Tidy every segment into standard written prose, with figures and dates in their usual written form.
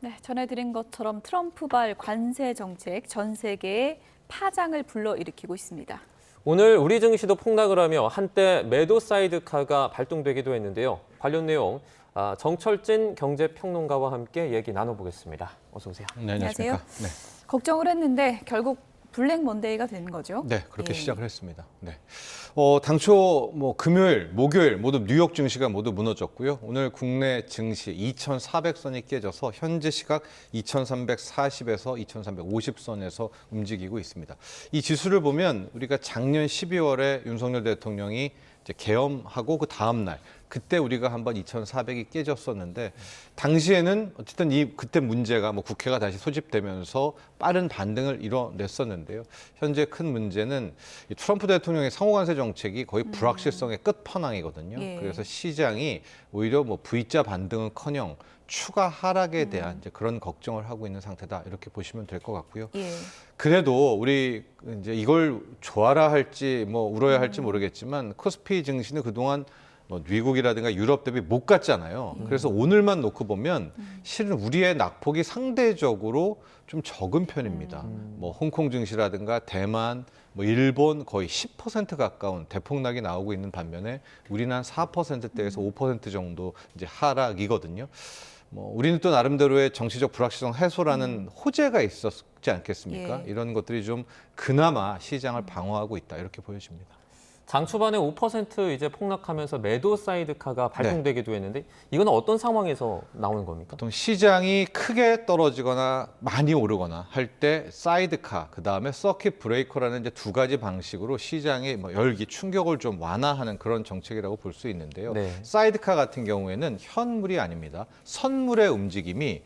네, 전해드린 것처럼 트럼프발 관세 정책 전 세계에 파장을 불러일으키고 있습니다. 오늘 우리 증시도 폭락을 하며 한때 매도 사이드카가 발동되기도 했는데요. 관련 내용 정철진 경제평론가와 함께 얘기 나눠보겠습니다. 어서 오세요. 네, 안녕하십니까. 네. 걱정을 했는데 결국 블랙 먼데이가 된 거죠? 네, 그렇게 시작을 했습니다. 네. 당초 금요일, 목요일 모두 뉴욕 증시가 모두 무너졌고요. 오늘 국내 증시 2,400선이 깨져서 현재 시각 2,340에서 2,350선에서 움직이고 있습니다. 이 지수를 보면 우리가 작년 12월에 윤석열 대통령이 이제 계엄하고 그 다음 날 그때 우리가 한번 2,400이 깨졌었는데 당시에는 어쨌든 그때 문제가 국회가 다시 소집되면서 빠른 반등을 이뤄냈었는데요. 현재 큰 문제는 이 트럼프 대통령의 상호관세 정책이 거의 불확실성의 끝판왕이거든요. 예. 그래서 시장이 오히려 V자 반등은커녕 추가 하락에 대한 이제 그런 걱정을 하고 있는 상태다 이렇게 보시면 될 것 같고요. 예. 그래도 우리 이제 이걸 좋아라 할지 울어야 할지 모르겠지만 코스피 증시는 그동안 미국이라든가 유럽 대비 못 갔잖아요. 그래서 오늘만 놓고 보면 실은 우리의 낙폭이 상대적으로 좀 적은 편입니다. 홍콩 증시라든가 대만, 일본 거의 10% 가까운 대폭락이 나오고 있는 반면에 우리는 한 4%대에서 5% 정도 이제 하락이거든요. 우리는 또 나름대로의 정치적 불확실성 해소라는 호재가 있었지 않겠습니까? 예. 이런 것들이 좀 그나마 시장을 방어하고 있다 이렇게 보여집니다. 장 초반에 5% 이제 폭락하면서 매도 사이드카가 발동되기도 했는데 이건 어떤 상황에서 나오는 겁니까? 보통 시장이 크게 떨어지거나 많이 오르거나 할 때 사이드카, 그다음에 서킷 브레이커라는 이제 두 가지 방식으로 시장의 열기, 충격을 좀 완화하는 그런 정책이라고 볼 수 있는데요. 네. 사이드카 같은 경우에는 현물이 아닙니다. 선물의 움직임이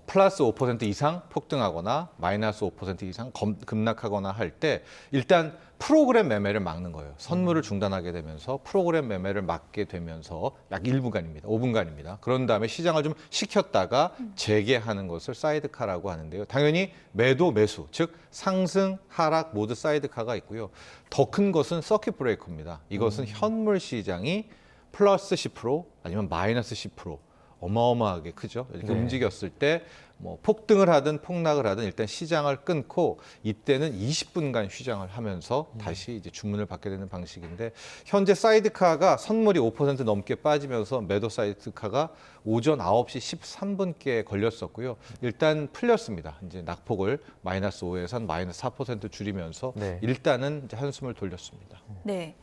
플러스 5% 이상 폭등하거나 마이너스 5% 이상 급락하거나 할 때 일단 프로그램 매매를 막는 거예요. 선물을 중단하게 되면서 프로그램 매매를 막게 되면서 약 1분간입니다. 5분간입니다. 그런 다음에 시장을 좀 식혔다가 재개하는 것을 사이드카라고 하는데요. 당연히 매도, 매수, 즉 상승, 하락 모두 사이드카가 있고요. 더 큰 것은 서킷 브레이커입니다. 이것은 현물 시장이 플러스 10% 아니면 마이너스 10% 어마어마하게 크죠. 이렇게 움직였을 때 폭등을 하든 폭락을 하든 일단 시장을 끊고 이때는 20분간 휴장을 하면서 다시 이제 주문을 받게 되는 방식인데 현재 사이드카가 선물이 5% 넘게 빠지면서 매도 사이드카가 오전 9시 13분께 걸렸었고요. 일단 풀렸습니다. 이제 낙폭을 마이너스 5에서 한 마이너스 4% 줄이면서 일단은 이제 한숨을 돌렸습니다. 네.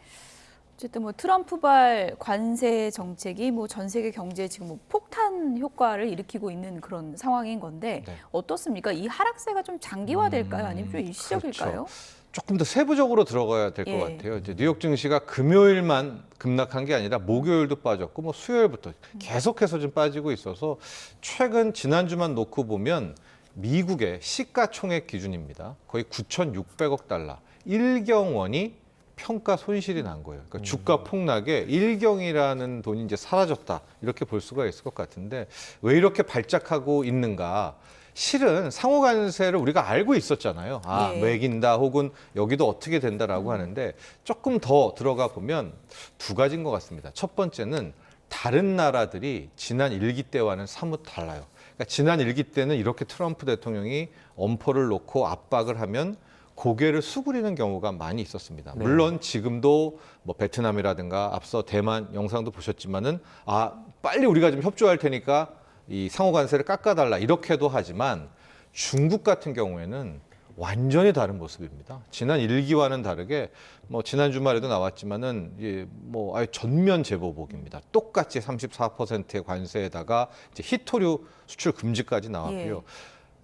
어쨌든 트럼프발 관세 정책이 전 세계 경제에 지금 폭탄 효과를 일으키고 있는 그런 상황인 건데 어떻습니까? 이 하락세가 좀 장기화될까요? 아니면 좀 일시적일까요? 그렇죠. 조금 더 세부적으로 들어가야 될 것 같아요. 이제 뉴욕 증시가 금요일만 급락한 게 아니라 목요일도 빠졌고 수요일부터 계속해서 좀 빠지고 있어서 최근 지난주만 놓고 보면 미국의 시가총액 기준입니다. 거의 9,600억 달러, 1경원이 평가 손실이 난 거예요. 그러니까 주가 폭락에 1경이라는 돈이 이제 사라졌다. 이렇게 볼 수가 있을 것 같은데 왜 이렇게 발작하고 있는가? 실은 상호관세를 우리가 알고 있었잖아요. 매긴다 혹은 여기도 어떻게 된다라고 하는데 조금 더 들어가 보면 두 가지인 것 같습니다. 첫 번째는 다른 나라들이 지난 일기 때와는 사뭇 달라요. 그러니까 지난 일기 때는 이렇게 트럼프 대통령이 엄포를 놓고 압박을 하면 고개를 수그리는 경우가 많이 있었습니다. 물론 지금도 베트남이라든가 앞서 대만 영상도 보셨지만은 빨리 우리가 좀 협조할 테니까 이 상호관세를 깎아달라 이렇게도 하지만 중국 같은 경우에는 완전히 다른 모습입니다. 지난 일기와는 다르게 지난 주말에도 나왔지만은 아예 전면 재보복입니다. 똑같이 34%의 관세에다가 이제 희토류 수출 금지까지 나왔고요.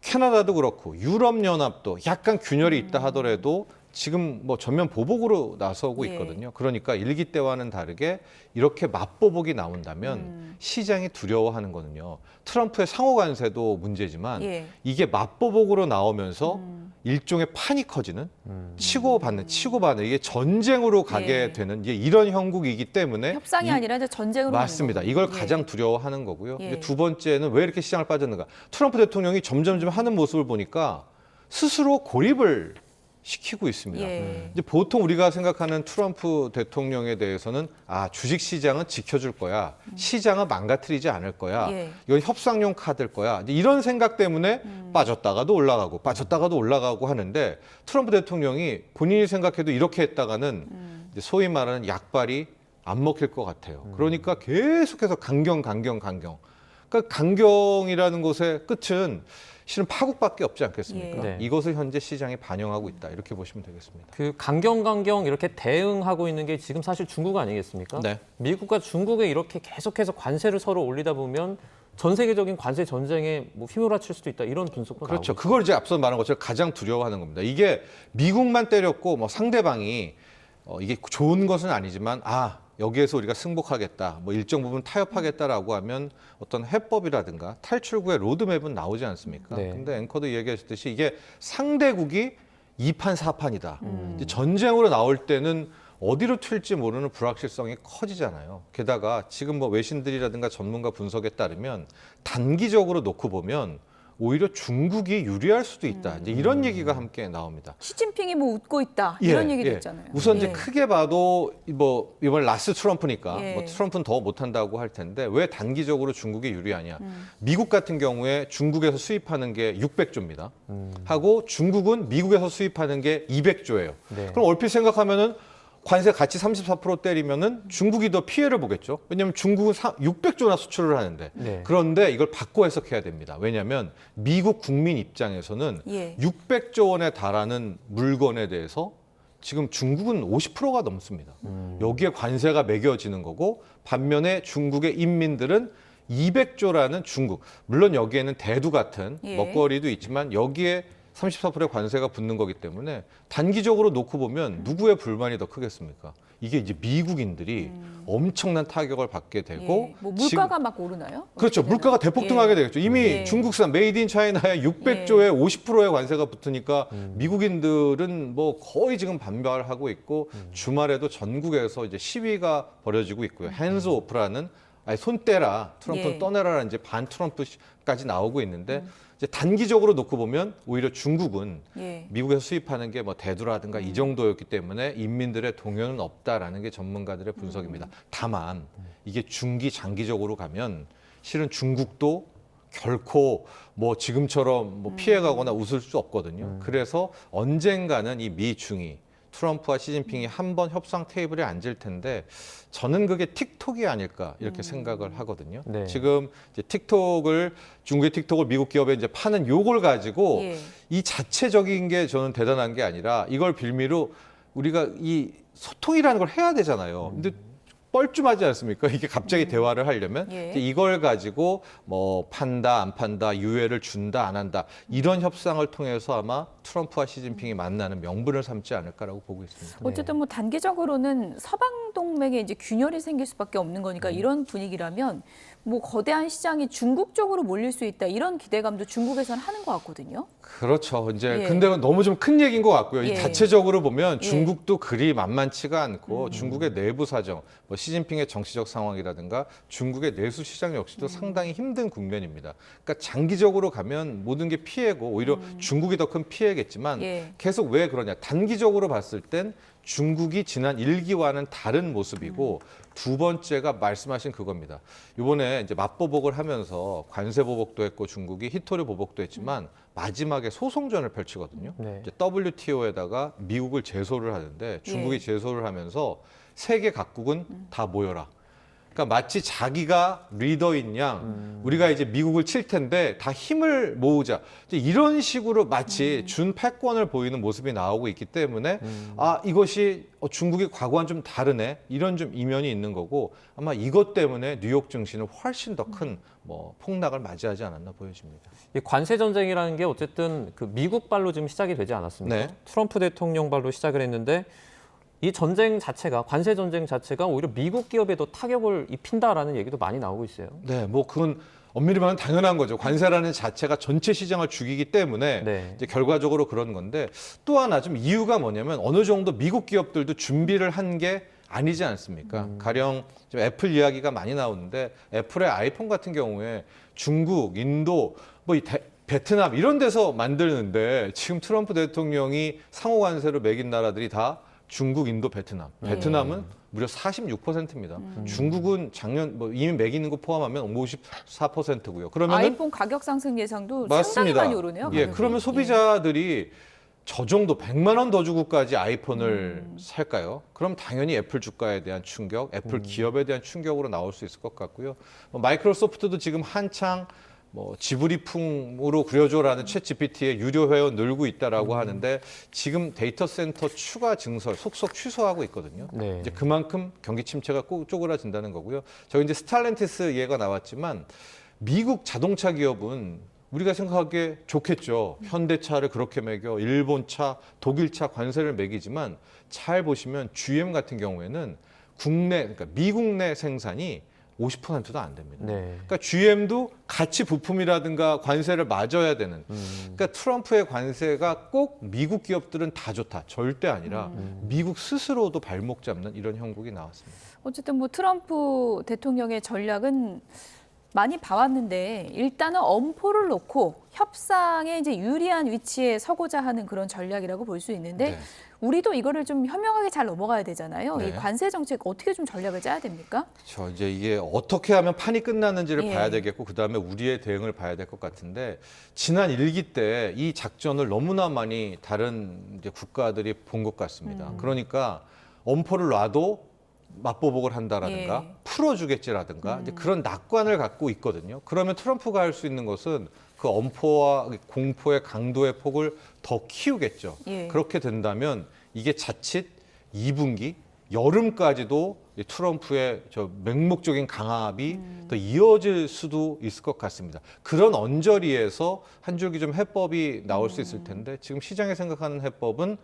캐나다도 그렇고 유럽연합도 약간 균열이 있다 하더라도 지금 전면 보복으로 나서고 있거든요. 그러니까 일기 때와는 다르게 이렇게 맞보복이 나온다면 시장이 두려워하는 거는요. 트럼프의 상호관세도 문제지만 이게 맞보복으로 나오면서 일종의 판이 커지는 치고받는 이게 전쟁으로 가게 되는 이런 형국이기 때문에 협상이 아니라 이제 전쟁으로 맞습니다. 이걸 가장 두려워하는 거고요. 두 번째는 왜 이렇게 시장을 빠졌는가? 트럼프 대통령이 점점 하는 모습을 보니까 스스로 고립을 시키고 있습니다. 예. 이제 보통 우리가 생각하는 트럼프 대통령에 대해서는 주식 시장은 지켜줄 거야, 시장은 망가뜨리지 않을 거야, 예. 이건 협상용 카드일 거야. 이제 이런 생각 때문에 빠졌다가도 올라가고 하는데 트럼프 대통령이 본인이 생각해도 이렇게 했다가는 이제 소위 말하는 약발이 안 먹힐 것 같아요. 그러니까 계속해서 강경. 그러니까 강경이라는 것의 끝은 실은 파국밖에 없지 않겠습니까? 예. 네. 이것을 현재 시장이 반영하고 있다 이렇게 보시면 되겠습니다. 그 강경 이렇게 대응하고 있는 게 지금 사실 중국 아니겠습니까? 네. 미국과 중국에 이렇게 계속해서 관세를 서로 올리다 보면 전 세계적인 관세 전쟁에 뭐 휘몰아칠 수도 있다 이런 분석도 그렇죠. 나오고 그걸 이제 앞서 말한 것처럼 가장 두려워하는 겁니다. 이게 미국만 때렸고 뭐 상대방이 이게 좋은 것은 아니지만 여기에서 우리가 승복하겠다, 뭐 일정 부분 타협하겠다라고 하면 어떤 해법이라든가 탈출구의 로드맵은 나오지 않습니까? 네. 근데 앵커도 얘기하셨듯이 이게 상대국이 2판 4판이다. 이제 전쟁으로 나올 때는 어디로 튈지 모르는 불확실성이 커지잖아요. 게다가 지금 뭐 외신들이라든가 전문가 분석에 따르면 단기적으로 놓고 보면 오히려 중국이 유리할 수도 있다. 이제 이런 얘기가 함께 나옵니다. 시진핑이 뭐 웃고 있다 이런 얘기도 있잖아요. 우선 이제 예. 크게 봐도 뭐 이번 라스 트럼프니까 예. 뭐 트럼프는 더 못한다고 할 텐데 왜 단기적으로 중국이 유리하냐? 미국 같은 경우에 중국에서 수입하는 게 600조입니다. 하고 중국은 미국에서 수입하는 게 200조예요. 네. 그럼 얼핏 생각하면은 관세 같이 34% 때리면은 중국이 더 피해를 보겠죠. 왜냐하면 중국은 600조나 수출을 하는데. 네. 그런데 이걸 바꿔 해석해야 됩니다. 왜냐하면 미국 국민 입장에서는 예. 600조 원에 달하는 물건에 대해서 지금 중국은 50%가 넘습니다. 여기에 관세가 매겨지는 거고 반면에 중국의 인민들은 200조라는 중국. 물론 여기에는 대두 같은 예. 먹거리도 있지만 여기에 34%의 관세가 붙는 거기 때문에 단기적으로 놓고 보면 누구의 불만이 더 크겠습니까? 이게 이제 미국인들이 엄청난 타격을 받게 되고 예. 뭐 물가가 막 오르나요? 그렇죠. 어떻게 물가가 되나요? 대폭등하게 예. 되겠죠. 이미 예. 중국산 메이드 인 차이나에 600조에 50%의 관세가 붙으니까 미국인들은 뭐 거의 지금 반발하고 있고 주말에도 전국에서 이제 시위가 벌어지고 있고요. 핸즈 오프라는 손 떼라, 트럼프는 예. 떠내라는 이제 반 트럼프까지 나오고 있는데 이제 단기적으로 놓고 보면 오히려 중국은 예. 미국에서 수입하는 게 뭐 대두라든가 이 정도였기 때문에 인민들의 동요는 없다라는 게 전문가들의 분석입니다. 다만 이게 중기 장기적으로 가면 실은 중국도 결코 뭐 지금처럼 뭐 피해가거나 웃을 수 없거든요. 그래서 언젠가는 이 미중이 트럼프와 시진핑이 한번 협상 테이블에 앉을 텐데 저는 그게 틱톡이 아닐까 이렇게 생각을 하거든요. 네. 지금 이제 중국의 틱톡을 미국 기업에 이제 파는 요걸 가지고 예. 이 자체적인 게 저는 대단한 게 아니라 이걸 빌미로 우리가 이 소통이라는 걸 해야 되잖아요. 근데 뻘쭘하지 않습니까? 이게 갑자기 대화를 하려면 예. 이걸 가지고 뭐 판다 안 판다 유예를 준다 안 한다 이런 협상을 통해서 아마 트럼프와 시진핑이 만나는 명분을 삼지 않을까라고 보고 있습니다. 어쨌든 뭐 단기적으로는 서방 동맹에 이제 균열이 생길 수밖에 없는 거니까 이런 분위기라면 뭐 거대한 시장이 중국 쪽으로 몰릴 수 있다 이런 기대감도 중국에서는 하는 것 같거든요. 그렇죠. 이제 예. 근데 너무 좀 큰 얘기인 것 같고요. 예. 이 자체적으로 보면 예. 중국도 그리 만만치가 않고 중국의 내부 사정, 뭐 시진핑의 정치적 상황이라든가 중국의 내수 시장 역시도 상당히 힘든 국면입니다. 그러니까 장기적으로 가면 모든 게 피해고 오히려 중국이 더 큰 피해겠지만 예. 계속 왜 그러냐? 단기적으로 봤을 땐 중국이 지난 1기와는 다른 모습이고 두 번째가 말씀하신 그겁니다. 이번에 이제 맞보복을 하면서 관세 보복도 했고 중국이 히토류 보복도 했지만 마지막에 소송전을 펼치거든요. 네. 이제 WTO에다가 미국을 제소를 하는데 중국이 제소를 하면서 세계 각국은 다 모여라. 그러니까 마치 자기가 리더인 양 우리가 이제 미국을 칠 텐데 다 힘을 모으자. 이제 이런 식으로 마치 준 패권을 보이는 모습이 나오고 있기 때문에 이것이 중국의 과거와는 좀 다르네. 이런 좀 이면이 있는 거고 아마 이것 때문에 뉴욕 증시는 훨씬 더 큰 뭐 폭락을 맞이하지 않았나 보여집니다. 이 관세 전쟁이라는 게 어쨌든 그 미국 발로 지금 시작이 되지 않았습니까? 네. 트럼프 대통령 발로 시작을 했는데 이 전쟁 자체가 관세 전쟁 자체가 오히려 미국 기업에도 타격을 입힌다라는 얘기도 많이 나오고 있어요. 네, 뭐 그건 엄밀히 말하면 당연한 거죠. 관세라는 자체가 전체 시장을 죽이기 때문에 네. 이제 결과적으로 그런 건데 또 하나 좀 이유가 뭐냐면 어느 정도 미국 기업들도 준비를 한 게 아니지 않습니까? 가령 지금 애플 이야기가 많이 나오는데 애플의 아이폰 같은 경우에 중국, 인도 뭐 이 베트남 이런 데서 만드는데 지금 트럼프 대통령이 상호 관세로 매긴 나라들이 다 중국, 인도, 베트남. 베트남은 무려 46%입니다. 중국은 작년 뭐 이미 매기는 거 포함하면 54%고요. 그러면은 아이폰 가격 상승 예상도 상당히 맞습니다. 많이 오르네요. 예, 가격이. 그러면 소비자들이 저 정도 100만 원 더 주고까지 아이폰을 살까요? 그럼 당연히 애플 주가에 대한 충격, 애플 기업에 대한 충격으로 나올 수 있을 것 같고요. 마이크로소프트도 지금 한창 뭐 지브리풍으로 그려줘라는 챗 GPT의 유료 회원 늘고 있다라고 하는데 지금 데이터 센터 추가 증설 속속 취소하고 있거든요. 네. 이제 그만큼 경기 침체가 꼭 쪼그라진다는 거고요. 저희 이제 스탈렌티스 예가 나왔지만 미국 자동차 기업은 우리가 생각하기에 좋겠죠. 현대차를 그렇게 매겨, 일본차, 독일차 관세를 매기지만 잘 보시면 GM 같은 경우에는 그러니까 미국 내 생산이 50%도 안 됩니다. 네. 그러니까 GM도 같이 부품이라든가 관세를 맞아야 되는. 그러니까 트럼프의 관세가 꼭 미국 기업들은 다 좋다. 절대 아니라 미국 스스로도 발목 잡는 이런 형국이 나왔습니다. 어쨌든 뭐 트럼프 대통령의 전략은 많이 봐왔는데 일단은 엄포를 놓고 협상에 이제 유리한 위치에 서고자 하는 그런 전략이라고 볼 수 있는데 네. 우리도 이거를 좀 현명하게 잘 넘어가야 되잖아요. 네. 이 관세 정책 어떻게 좀 전략을 짜야 됩니까? 저 이제 이게 어떻게 하면 판이 끝나는지를 예. 봐야 되겠고 그다음에 우리의 대응을 봐야 될 것 같은데 지난 일기 때 이 작전을 너무나 많이 다른 이제 국가들이 본 것 같습니다. 그러니까 엄포를 놔도 맞보복을 한다라든가 예. 풀어주겠지라든가 이제 그런 낙관을 갖고 있거든요. 그러면 트럼프가 할 수 있는 것은 그 엄포와 공포의 강도의 폭을 더 키우겠죠. 예. 그렇게 된다면 이게 자칫 2분기 여름까지도 이 트럼프의 저 맹목적인 강압이 더 이어질 수도 있을 것 같습니다. 그런 언저리에서 한 줄기 좀 해법이 나올 수 있을 텐데 지금 시장이 생각하는 해법은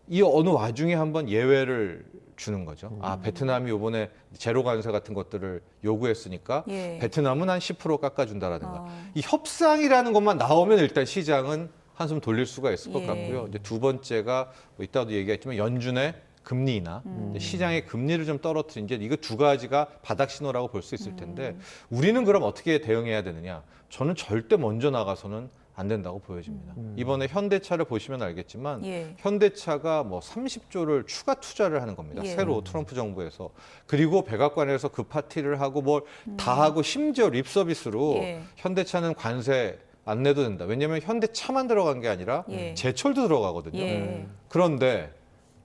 이 어느 와중에 한번 예외를 주는 거죠. 아, 베트남이 이번에 제로 관세 같은 것들을 요구했으니까 예. 베트남은 한 10% 깎아준다라든가. 이 협상이라는 것만 나오면 일단 시장은 한숨 돌릴 수가 있을 것 예. 같고요. 이제 두 번째가 뭐 이따도 얘기했지만 연준의 금리 인하, 이제 시장의 금리를 좀 떨어뜨린 이제 이거 두 가지가 바닥 신호라고 볼 수 있을 텐데 우리는 그럼 어떻게 대응해야 되느냐? 저는 절대 먼저 나가서는 안 된다고 보여집니다. 이번에 현대차를 보시면 알겠지만 예. 현대차가 뭐 30조를 추가 투자를 하는 겁니다. 예. 새로 트럼프 정부에서. 그리고 백악관에서 그 파티를 하고 뭘 다 하고 심지어 립 서비스로 예. 현대차는 관세 안 내도 된다. 왜냐하면 현대차만 들어간 게 아니라 예. 제철도 들어가거든요. 예. 그런데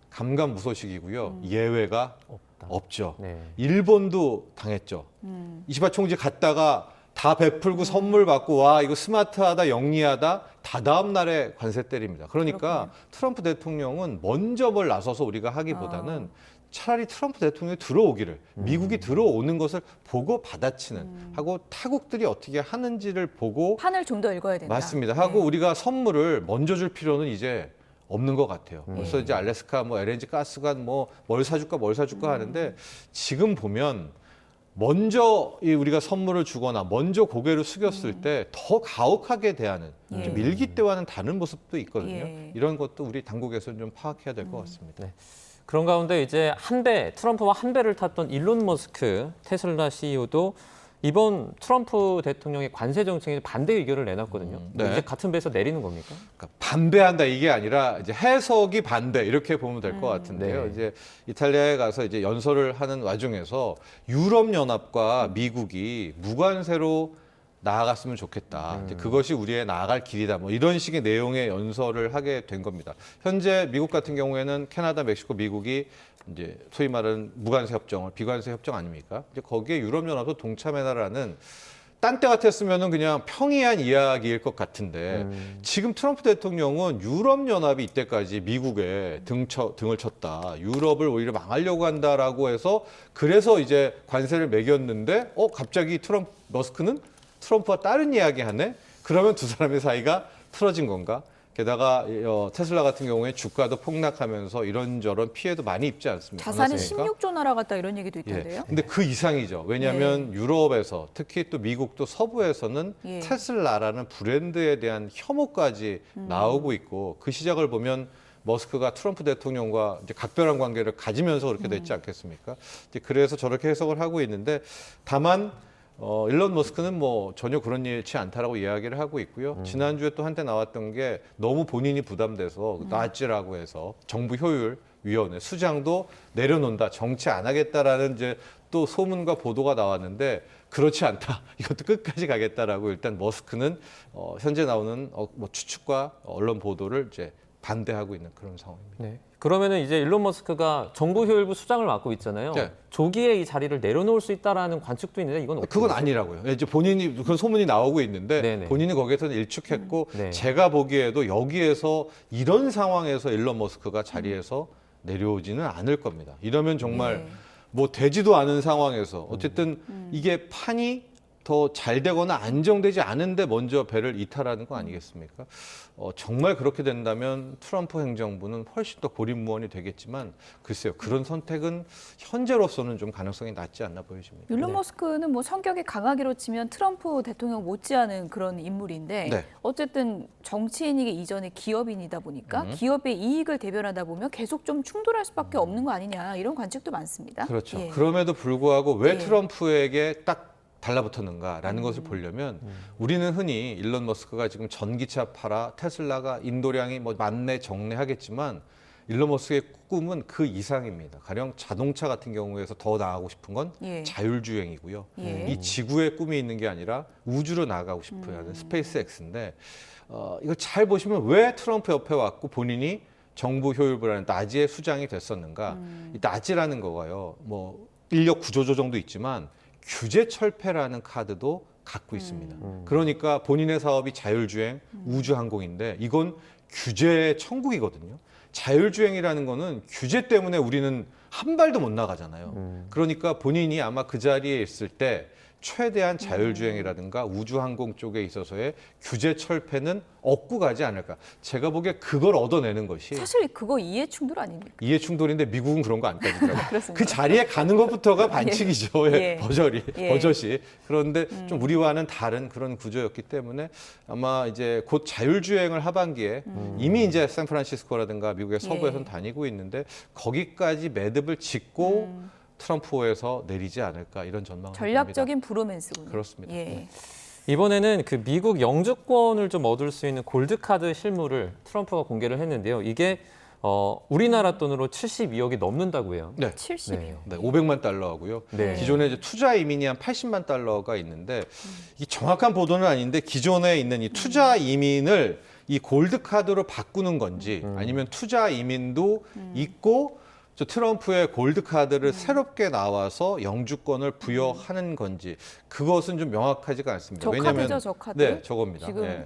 감감무소식이고요. 예외가 없죠. 네. 일본도 당했죠. 이시바 총재 갔다가 다 베풀고 선물 받고 와 이거 스마트하다 영리하다 다 다음 날에 관세 때립니다. 그러니까 트럼프 대통령은 먼저 뭘 나서서 우리가 하기보다는 차라리 트럼프 대통령이 들어오기를 미국이 들어오는 것을 보고 받아치는 하고 타국들이 어떻게 하는지를 보고 판을 좀 더 읽어야 된다. 맞습니다. 하고 네. 우리가 선물을 먼저 줄 필요는 이제 없는 것 같아요. 벌써 이제 알래스카 뭐 LNG 가스가 뭐 뭘 사줄까 하는데 지금 보면 먼저 우리가 선물을 주거나 먼저 고개를 숙였을 때 더 가혹하게 대하는 예. 좀 일기 때와는 다른 모습도 있거든요. 예. 이런 것도 우리 당국에서 좀 파악해야 될 것 같습니다. 네. 그런 가운데 이제 트럼프와 한 배를 탔던 일론 머스크 테슬라 CEO도 이번 트럼프 대통령의 관세 정책에 반대 의견을 내놨거든요. 네. 이제 같은 배에서 내리는 겁니까? 그러니까 반대한다 이게 아니라 이제 해석이 반대 이렇게 보면 될 것 같은데요. 네. 이제 이탈리아에 가서 이제 연설을 하는 와중에서 유럽 연합과 미국이 무관세로 나아갔으면 좋겠다. 이제 그것이 우리의 나아갈 길이다. 뭐 이런 식의 내용의 연설을 하게 된 겁니다. 현재 미국 같은 경우에는 캐나다, 멕시코, 미국이 이제 소위 말하는 무관세 협정을 비관세 협정 아닙니까? 이제 거기에 유럽 연합도 동참해라라는 딴 때 같았으면은 그냥 평이한 이야기일 것 같은데 지금 트럼프 대통령은 유럽 연합이 이때까지 미국에 등을 쳤다. 유럽을 오히려 망하려고 한다라고 해서 그래서 이제 관세를 매겼는데 갑자기 머스크는 트럼프와 다른 이야기 하네? 그러면 두 사람의 사이가 틀어진 건가? 게다가 테슬라 같은 경우에 주가도 폭락하면서 이런저런 피해도 많이 입지 않습니까? 자산이 않았습니까? 16조 날아갔다 이런 얘기도 있던데요. 예. 근데 그 이상이죠. 왜냐하면 유럽에서 특히 또 미국 또 서부에서는 예. 테슬라라는 브랜드에 대한 혐오까지 나오고 있고 그 시작을 보면 머스크가 트럼프 대통령과 이제 각별한 관계를 가지면서 그렇게 됐지 않겠습니까? 이제 그래서 저렇게 해석을 하고 있는데 다만 일론 머스크는 뭐 전혀 그런 예치 않다라고 이야기를 하고 있고요. 지난주에 또 한때 나왔던 게 너무 본인이 부담돼서 나치라고 해서 정부 효율 위원회 수장도 내려놓는다, 정치 안 하겠다라는 이제 또 소문과 보도가 나왔는데 그렇지 않다. 이것도 끝까지 가겠다라고 일단 머스크는 현재 나오는 뭐 추측과 언론 보도를 이제 반대하고 있는 그런 상황입니다. 네. 그러면은 이제 일론 머스크가 정부 효율부 수장을 맡고 있잖아요. 네. 조기에 이 자리를 내려놓을 수 있다라는 관측도 있는데 이건 어떻게 그건 보세요? 아니라고요. 이제 본인이 그런 소문이 나오고 있는데 네네. 본인이 거기에서는 일축했고 네. 제가 보기에도 여기에서 이런 상황에서 일론 머스크가 자리에서 내려오지는 않을 겁니다. 이러면 정말 네. 뭐 되지도 않은 상황에서 어쨌든 이게 판이 더 잘 되거나 안정되지 않은데 먼저 배를 이탈하는 거 아니겠습니까? 정말 그렇게 된다면 트럼프 행정부는 훨씬 더 고립무원이 되겠지만 글쎄요, 그런 선택은 현재로서는 좀 가능성이 낮지 않나 보여집니다. 일론 네. 머스크는 뭐 성격이 강하기로 치면 트럼프 대통령 못지않은 그런 인물인데 네. 어쨌든 정치인이기 이전에 기업인이다 보니까 기업의 이익을 대변하다 보면 계속 좀 충돌할 수밖에 없는 거 아니냐 이런 관측도 많습니다. 그렇죠. 예. 그럼에도 불구하고 왜 예. 트럼프에게 딱 달라붙었는가라는 것을 보려면 우리는 흔히 일론 머스크가 지금 전기차 팔아 테슬라가 인도량이 뭐 만내 정례하겠지만 일론 머스크의 꿈은 그 이상입니다. 가령 자동차 같은 경우에서 더 나아가고 싶은 건 예. 자율주행이고요. 예. 이 지구의 꿈이 있는 게 아니라 우주로 나아가고 싶어 하는 스페이스X인데 이거 잘 보시면 왜 트럼프 옆에 왔고 본인이 정부 효율부라는 나지의 수장이 됐었는가. 이 나지라는 거가요. 뭐 인력 구조조정도 있지만 규제 철폐라는 카드도 갖고 있습니다. 그러니까 본인의 사업이 자율주행, 우주항공인데 이건 규제 천국이거든요. 자율주행이라는 거는 규제 때문에 우리는 한 발도 못 나가잖아요. 그러니까 본인이 아마 그 자리에 있을 때 최대한 자율주행이라든가 우주항공 쪽에 있어서의 규제 철폐는 얻고 가지 않을까. 제가 보기에 그걸 얻어내는 것이 사실 그거 이해 충돌 아닙니까? 이해 충돌인데 미국은 그런 거 안 따지더라고요. 그렇습니다. 그 자리에 가는 것부터가 반칙이죠. 예. 버젓이. 그런데 좀 우리와는 다른 그런 구조였기 때문에 아마 이제 곧 자율주행을 하반기에 이미 이제 샌프란시스코라든가 미국의 서부에서는 다니고 있는데 거기까지 매듭을 짓고 트럼프에서 내리지 않을까 이런 전망을 전략적인 브로맨스군요. 그렇습니다. 예. 이번에는 그 미국 영주권을 좀 얻을 수 있는 골드카드 실물을 트럼프가 공개를 했는데요. 이게 우리나라 돈으로 72억이 넘는다고 해요. 네. 70이요. 네, 500만 달러하고요. 네. 기존에 이제 투자 이민이 한 80만 달러가 있는데 이 정확한 보도는 아닌데 기존에 있는 이 투자 이민을 이 골드 카드로 바꾸는 건지 아니면 투자 이민도 있고 저 트럼프의 골드 카드를 새롭게 나와서 영주권을 부여하는 건지 그것은 좀 명확하지가 않습니다. 저 왜냐하면 카드죠, 저 카드. 네, 저겁니다. 지금 예.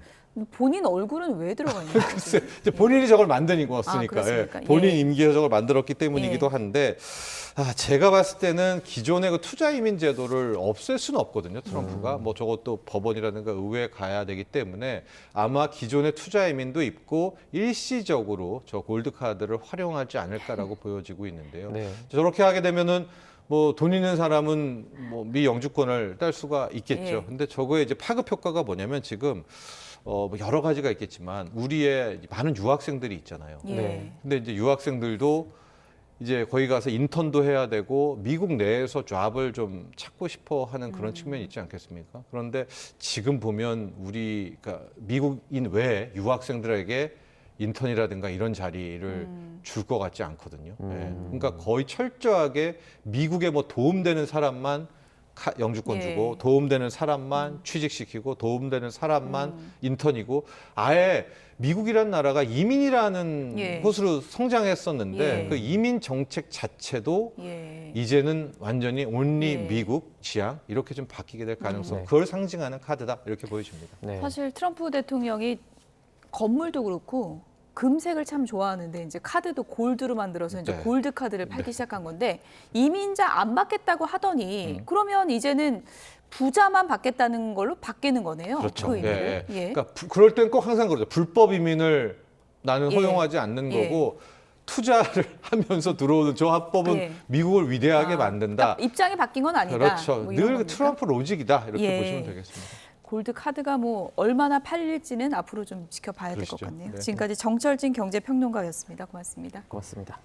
본인 얼굴은 왜 들어가 있는 거죠? 글쎄, 이제 본인이 저걸 만드니까 그렇습니까? 본인 예. 임기에서 저걸 만들었기 때문이기도 한데 제가 봤을 때는 기존의 그 투자 이민 제도를 없앨 수는 없거든요. 트럼프가 뭐 저것도 법원이라든가 의회에 가야 되기 때문에 아마 기존의 투자 이민도 있고 일시적으로 저 골드 카드를 활용하지 않을까라고 보여지고 있는데요. 네. 저렇게 하게 되면은 뭐 돈 있는 사람은 뭐 미 영주권을 딸 수가 있겠죠. 예. 근데 저거에 이제 파급 효과가 뭐냐면 지금 뭐 여러 가지가 있겠지만 우리의 많은 유학생들이 있잖아요. 예. 네. 근데 이제 유학생들도 이제 거기 가서 인턴도 해야 되고 미국 내에서 잡을 좀 찾고 싶어 하는 그런 측면이 있지 않겠습니까? 그런데 지금 보면 우리 그러니까 미국인 외에 유학생들에게 인턴이라든가 이런 자리를 줄 것 같지 않거든요. 예. 그러니까 거의 철저하게 미국에 뭐 도움되는 사람만 영주권 예. 주고 도움되는 사람만 취직시키고 도움되는 사람만 인턴이고 아예 미국이라는 나라가 이민이라는 예. 곳으로 성장했었는데 예. 그 이민 정책 자체도 예. 이제는 완전히 온리 예. 미국 지향 이렇게 좀 바뀌게 될 가능성 네. 그걸 상징하는 카드다 이렇게 보여집니다. 네. 사실 트럼프 대통령이 건물도 그렇고 금색을 참 좋아하는데 이제 카드도 골드로 만들어서 이제 네. 골드 카드를 팔기 시작한 건데 이민자 안 받겠다고 하더니 그러면 이제는 부자만 받겠다는 걸로 바뀌는 거네요. 그렇죠. 그 의미를. 예, 예. 예. 그러니까 그럴 땐 꼭 항상 그러죠. 불법 이민을 나는 예. 허용하지 않는 예. 거고 투자를 하면서 들어오는 저 합법은 예. 미국을 위대하게 만든다. 그러니까 입장이 바뀐 건 아니다. 그렇죠. 뭐 이런 늘 겁니까? 트럼프 로직이다 이렇게 예. 보시면 되겠습니다. 골드 카드가 뭐 얼마나 팔릴지는 앞으로 좀 지켜봐야 될 것 그러시죠. 같네요. 네. 지금까지 정철진 경제평론가였습니다. 고맙습니다. 고맙습니다.